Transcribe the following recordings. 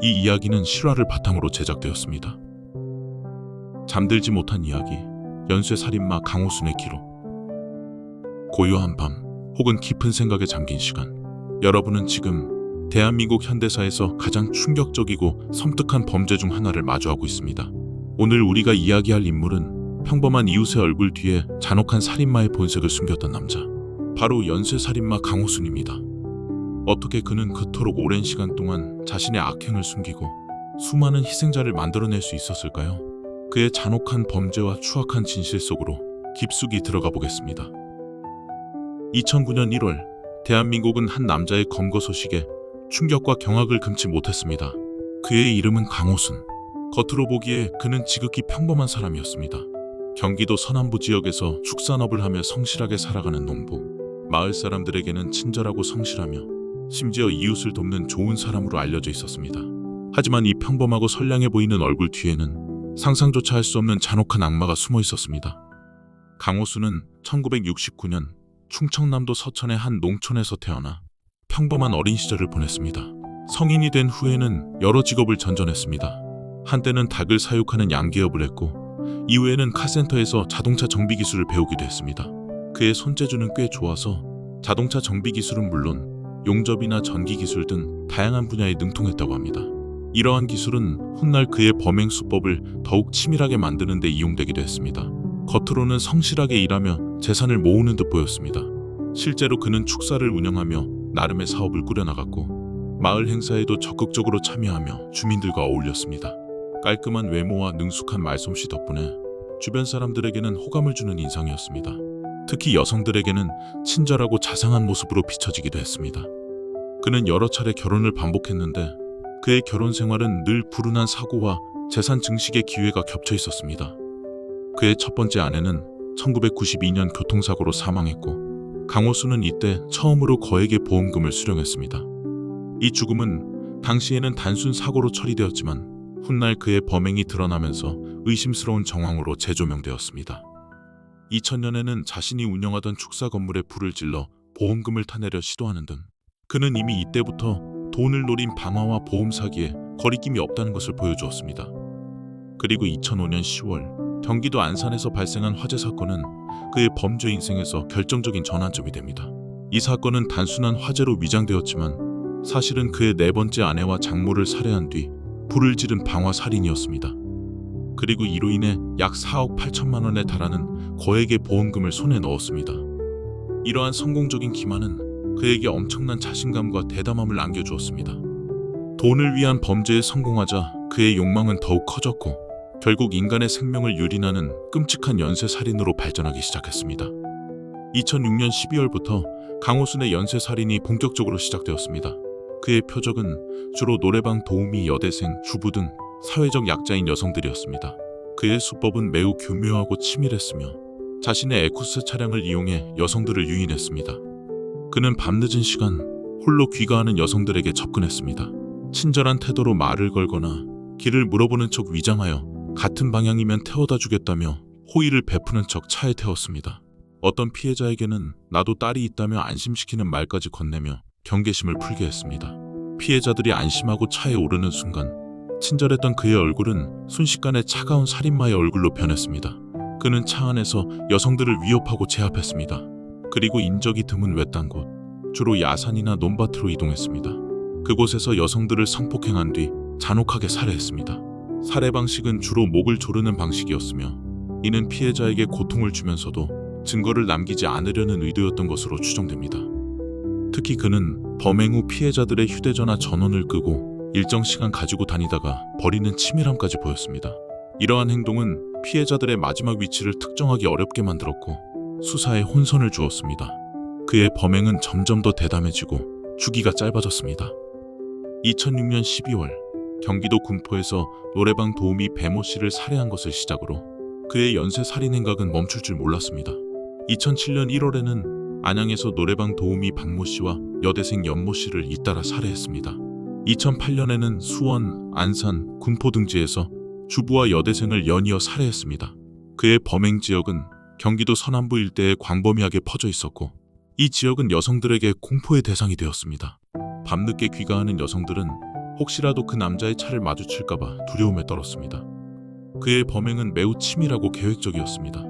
이 이야기는 실화를 바탕으로 제작되었습니다. 잠들지 못한 이야기, 연쇄살인마 강호순의 기록. 고요한 밤 혹은 깊은 생각에 잠긴 시간, 여러분은 지금 대한민국 현대사에서 가장 충격적이고 섬뜩한 범죄 중 하나를 마주하고 있습니다. 오늘 우리가 이야기할 인물은 평범한 이웃의 얼굴 뒤에 잔혹한 살인마의 본색을 숨겼던 남자, 바로 연쇄살인마 강호순입니다. 어떻게 그는 그토록 오랜 시간 동안 자신의 악행을 숨기고 수많은 희생자를 만들어낼 수 있었을까요? 그의 잔혹한 범죄와 추악한 진실 속으로 깊숙이 들어가 보겠습니다. 2009년 1월, 대한민국은 한 남자의 검거 소식에 충격과 경악을 금치 못했습니다. 그의 이름은 강호순. 겉으로 보기에 그는 지극히 평범한 사람이었습니다. 경기도 서남부 지역에서 축산업을 하며 성실하게 살아가는 농부. 마을 사람들에게는 친절하고 성실하며 심지어 이웃을 돕는 좋은 사람으로 알려져 있었습니다. 하지만 이 평범하고 선량해 보이는 얼굴 뒤에는 상상조차 할 수 없는 잔혹한 악마가 숨어 있었습니다. 강호순은 1969년 충청남도 서천의 한 농촌에서 태어나 평범한 어린 시절을 보냈습니다. 성인이 된 후에는 여러 직업을 전전했습니다. 한때는 닭을 사육하는 양기업을 했고 이후에는 카센터에서 자동차 정비 기술을 배우기도 했습니다. 그의 손재주는 꽤 좋아서 자동차 정비 기술은 물론 용접이나 전기 기술 등 다양한 분야에 능통했다고 합니다. 이러한 기술은 훗날 그의 범행 수법을 더욱 치밀하게 만드는 데 이용되기도 했습니다. 겉으로는 성실하게 일하며 재산을 모으는 듯 보였습니다. 실제로 그는 축사를 운영하며 나름의 사업을 꾸려나갔고 마을 행사에도 적극적으로 참여하며 주민들과 어울렸습니다. 깔끔한 외모와 능숙한 말솜씨 덕분에 주변 사람들에게는 호감을 주는 인상이었습니다. 특히 여성들에게는 친절하고 자상한 모습으로 비춰지기도 했습니다. 그는 여러 차례 결혼을 반복했는데 그의 결혼 생활은 늘 불운한 사고와 재산 증식의 기회가 겹쳐 있었습니다. 그의 첫 번째 아내는 1992년 교통사고로 사망했고 강호순은 이때 처음으로 거액의 보험금을 수령했습니다. 이 죽음은 당시에는 단순 사고로 처리되었지만 훗날 그의 범행이 드러나면서 의심스러운 정황으로 재조명되었습니다. 2000년에는 자신이 운영하던 축사 건물에 불을 질러 보험금을 타내려 시도하는 등 그는 이미 이때부터 돈을 노린 방화와 보험 사기에 거리낌이 없다는 것을 보여주었습니다. 그리고 2005년 10월 경기도 안산에서 발생한 화재 사건은 그의 범죄 인생에서 결정적인 전환점이 됩니다. 이 사건은 단순한 화재로 위장되었지만 사실은 그의 네 번째 아내와 장모를 살해한 뒤 불을 지른 방화 살인이었습니다. 그리고 이로 인해 약 4억 8천만 원에 달하는 거액의 보험금을 손에 넣었습니다. 이러한 성공적인 기만은 그에게 엄청난 자신감과 대담함을 안겨주었습니다. 돈을 위한 범죄에 성공하자 그의 욕망은 더욱 커졌고 결국 인간의 생명을 유린하는 끔찍한 연쇄살인으로 발전하기 시작했습니다. 2006년 12월부터 강호순의 연쇄살인이 본격적으로 시작되었습니다. 그의 표적은 주로 노래방 도우미, 여대생, 주부 등 사회적 약자인 여성들이었습니다. 그의 수법은 매우 교묘하고 치밀했으며 자신의 에쿠스 차량을 이용해 여성들을 유인했습니다. 그는 밤늦은 시간 홀로 귀가하는 여성들에게 접근했습니다. 친절한 태도로 말을 걸거나 길을 물어보는 척 위장하여 같은 방향이면 태워다 주겠다며 호의를 베푸는 척 차에 태웠습니다. 어떤 피해자에게는 나도 딸이 있다며 안심시키는 말까지 건네며 경계심을 풀게 했습니다. 피해자들이 안심하고 차에 오르는 순간 친절했던 그의 얼굴은 순식간에 차가운 살인마의 얼굴로 변했습니다. 그는 차 안에서 여성들을 위협하고 제압했습니다. 그리고 인적이 드문 외딴 곳, 주로 야산이나 논밭으로 이동했습니다. 그곳에서 여성들을 성폭행한 뒤 잔혹하게 살해했습니다. 살해 방식은 주로 목을 조르는 방식이었으며 이는 피해자에게 고통을 주면서도 증거를 남기지 않으려는 의도였던 것으로 추정됩니다. 특히 그는 범행 후 피해자들의 휴대전화 전원을 끄고 일정 시간 가지고 다니다가 버리는 치밀함까지 보였습니다. 이러한 행동은 피해자들의 마지막 위치를 특정하기 어렵게 만들었고 수사에 혼선을 주었습니다. 그의 범행은 점점 더 대담해지고 주기가 짧아졌습니다. 2006년 12월 경기도 군포에서 노래방 도우미 배모 씨를 살해한 것을 시작으로 그의 연쇄살인 행각은 멈출 줄 몰랐습니다. 2007년 1월에는 안양에서 노래방 도우미 박모 씨와 여대생 연모 씨를 잇따라 살해했습니다. 2008년에는 수원, 안산, 군포 등지에서 주부와 여대생을 연이어 살해했습니다. 그의 범행 지역은 경기도 서남부 일대에 광범위하게 퍼져 있었고 이 지역은 여성들에게 공포의 대상이 되었습니다. 밤늦게 귀가하는 여성들은 혹시라도 그 남자의 차를 마주칠까봐 두려움에 떨었습니다. 그의 범행은 매우 치밀하고 계획적이었습니다.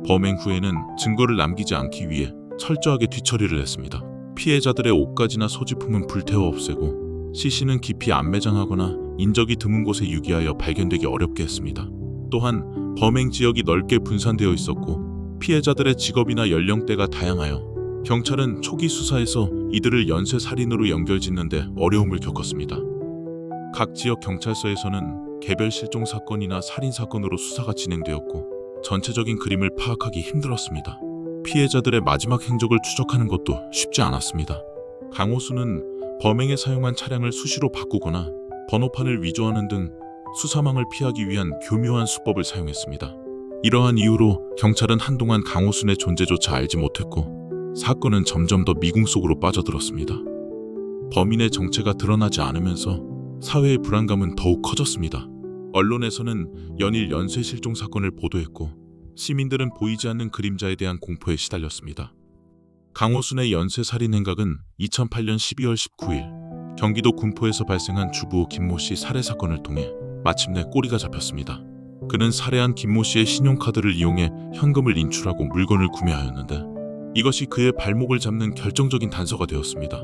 범행 후에는 증거를 남기지 않기 위해 철저하게 뒤처리를 했습니다. 피해자들의 옷가지나 소지품은 불태워 없애고 시신은 깊이 안 매장하거나 인적이 드문 곳에 유기하여 발견되기 어렵게 했습니다. 또한 범행 지역이 넓게 분산되어 있었고 피해자들의 직업이나 연령대가 다양하여 경찰은 초기 수사에서 이들을 연쇄살인으로 연결짓는데 어려움을 겪었습니다. 각 지역 경찰서에서는 개별 실종 사건이나 살인 사건으로 수사가 진행되었고 전체적인 그림을 파악하기 힘들었습니다. 피해자들의 마지막 행적을 추적하는 것도 쉽지 않았습니다. 강호수는 범행에 사용한 차량을 수시로 바꾸거나 번호판을 위조하는 등 수사망을 피하기 위한 교묘한 수법을 사용했습니다. 이러한 이유로 경찰은 한동안 강호순의 존재조차 알지 못했고 사건은 점점 더 미궁 속으로 빠져들었습니다. 범인의 정체가 드러나지 않으면서 사회의 불안감은 더욱 커졌습니다. 언론에서는 연일 연쇄 실종 사건을 보도했고 시민들은 보이지 않는 그림자에 대한 공포에 시달렸습니다. 강호순의 연쇄살인 행각은 2008년 12월 19일 경기도 군포에서 발생한 주부 김모 씨 살해 사건을 통해 마침내 꼬리가 잡혔습니다. 그는 살해한 김모 씨의 신용카드를 이용해 현금을 인출하고 물건을 구매하였는데 이것이 그의 발목을 잡는 결정적인 단서가 되었습니다.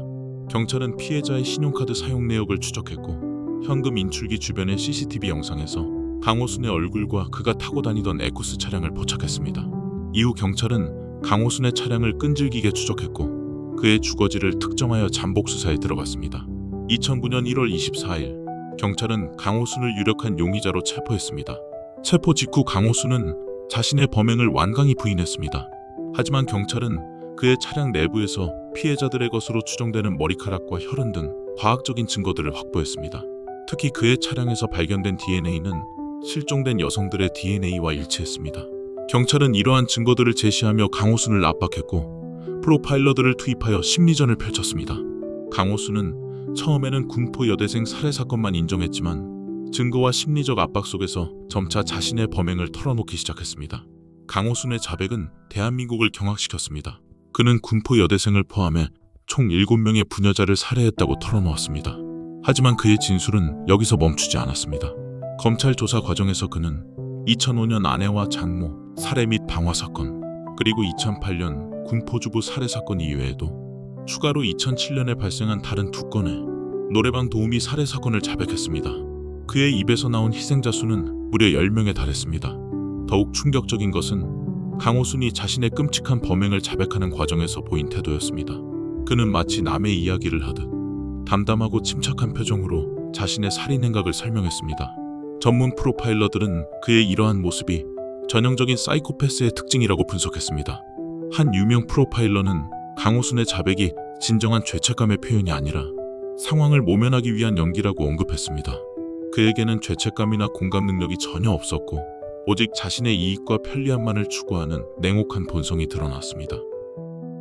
경찰은 피해자의 신용카드 사용 내역을 추적했고 현금 인출기 주변의 CCTV 영상에서 강호순의 얼굴과 그가 타고 다니던 에쿠스 차량을 포착했습니다. 이후 경찰은 강호순의 차량을 끈질기게 추적했고 그의 주거지를 특정하여 잠복 수사에 들어갔습니다. 2009년 1월 24일 경찰은 강호순을 유력한 용의자로 체포했습니다. 체포 직후 강호순은 자신의 범행을 완강히 부인했습니다. 하지만 경찰은 그의 차량 내부에서 피해자들의 것으로 추정되는 머리카락과 혈흔 등 과학적인 증거들을 확보했습니다. 특히 그의 차량에서 발견된 DNA는 실종된 여성들의 DNA와 일치했습니다. 경찰은 이러한 증거들을 제시하며 강호순을 압박했고 프로파일러들을 투입하여 심리전을 펼쳤습니다. 강호순은 처음에는 군포 여대생 살해 사건만 인정했지만 증거와 심리적 압박 속에서 점차 자신의 범행을 털어놓기 시작했습니다. 강호순의 자백은 대한민국을 경악시켰습니다. 그는 군포 여대생을 포함해 총 7명의 부녀자를 살해했다고 털어놓았습니다. 하지만 그의 진술은 여기서 멈추지 않았습니다. 검찰 조사 과정에서 그는 2005년 아내와 장모 살해 및 방화 사건, 그리고 2008년 군포주부 살해 사건 이외에도 추가로 2007년에 발생한 다른 2건의 노래방 도우미 살해 사건을 자백했습니다. 그의 입에서 나온 희생자 수는 무려 10명에 달했습니다. 더욱 충격적인 것은 강호순이 자신의 끔찍한 범행을 자백하는 과정에서 보인 태도였습니다. 그는 마치 남의 이야기를 하듯 담담하고 침착한 표정으로 자신의 살인 행각을 설명했습니다. 전문 프로파일러들은 그의 이러한 모습이 전형적인 사이코패스의 특징이라고 분석했습니다. 한 유명 프로파일러는 강호순의 자백이 진정한 죄책감의 표현이 아니라 상황을 모면하기 위한 연기라고 언급했습니다. 그에게는 죄책감이나 공감 능력이 전혀 없었고 오직 자신의 이익과 편리함만을 추구하는 냉혹한 본성이 드러났습니다.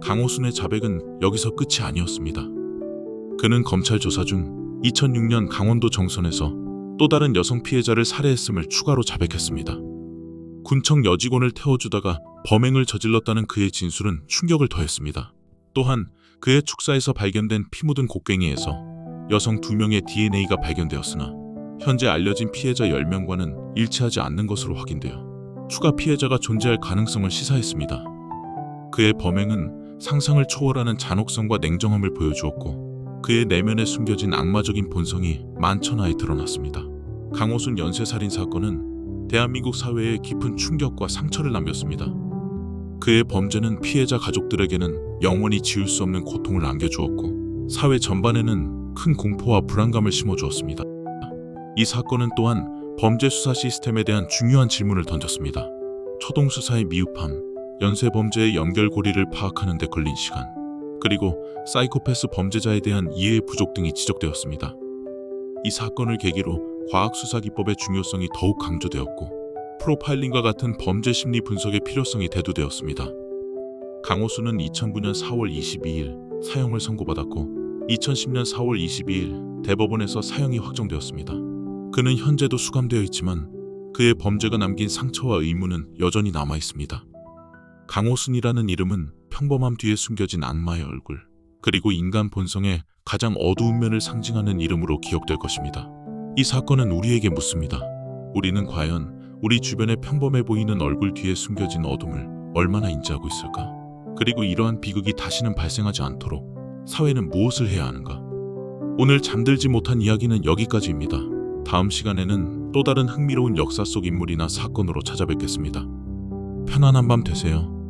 강호순의 자백은 여기서 끝이 아니었습니다. 그는 검찰 조사 중 2006년 강원도 정선에서 또 다른 여성 피해자를 살해했음을 추가로 자백했습니다. 군청 여직원을 태워주다가 범행을 저질렀다는 그의 진술은 충격을 더했습니다. 또한 그의 축사에서 발견된 피 묻은 곡괭이에서 여성 2명의 DNA가 발견되었으나 현재 알려진 피해자 10명과는 일치하지 않는 것으로 확인되어 추가 피해자가 존재할 가능성을 시사했습니다. 그의 범행은 상상을 초월하는 잔혹성과 냉정함을 보여주었고 그의 내면에 숨겨진 악마적인 본성이 만천하에 드러났습니다. 강호순 연쇄살인 사건은 대한민국 사회에 깊은 충격과 상처를 남겼습니다. 그의 범죄는 피해자 가족들에게는 영원히 지울 수 없는 고통을 안겨주었고 사회 전반에는 큰 공포와 불안감을 심어주었습니다. 이 사건은 또한 범죄 수사 시스템에 대한 중요한 질문을 던졌습니다. 초동 수사의 미흡함, 연쇄 범죄의 연결고리를 파악하는 데 걸린 시간, 그리고 사이코패스 범죄자에 대한 이해의 부족 등이 지적되었습니다. 이 사건을 계기로 과학수사기법의 중요성이 더욱 강조되었고 프로파일링과 같은 범죄 심리 분석의 필요성이 대두되었습니다. 강호순은 2009년 4월 22일 사형을 선고받았고 2010년 4월 22일 대법원에서 사형이 확정되었습니다. 그는 현재도 수감되어 있지만 그의 범죄가 남긴 상처와 의문은 여전히 남아 있습니다. 강호순이라는 이름은 평범함 뒤에 숨겨진 악마의 얼굴, 그리고 인간 본성의 가장 어두운 면을 상징하는 이름으로 기억될 것입니다. 이 사건은 우리에게 묻습니다. 우리는 과연 우리 주변에 평범해 보이는 얼굴 뒤에 숨겨진 어둠을 얼마나 인지하고 있을까? 그리고 이러한 비극이 다시는 발생하지 않도록 사회는 무엇을 해야 하는가? 오늘 잠들지 못한 이야기는 여기까지입니다. 다음 시간에는 또 다른 흥미로운 역사 속 인물이나 사건으로 찾아뵙겠습니다. 편안한 밤 되세요.